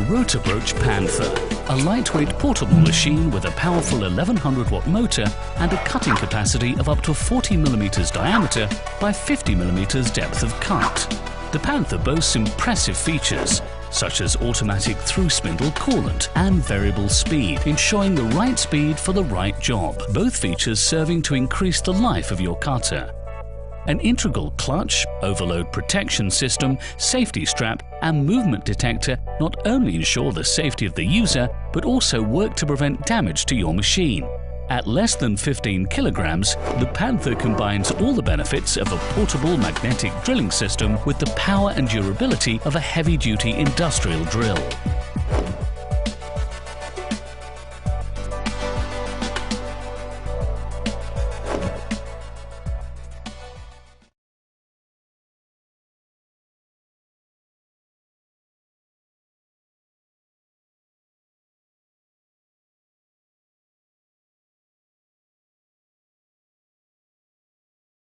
Rotabroach Panther, a lightweight portable machine with a powerful 1100-watt motor and a cutting capacity of up to 40 mm diameter by 50 mm depth of cut. The Panther boasts impressive features, such as automatic through-spindle coolant and variable speed, ensuring the right speed for the right job, both features serving to increase the life of your cutter. An integral clutch, overload protection system, safety strap and movement detector not only ensure the safety of the user, but also work to prevent damage to your machine. At less than 15 kilograms, the Panther combines all the benefits of a portable magnetic drilling system with the power and durability of a heavy-duty industrial drill.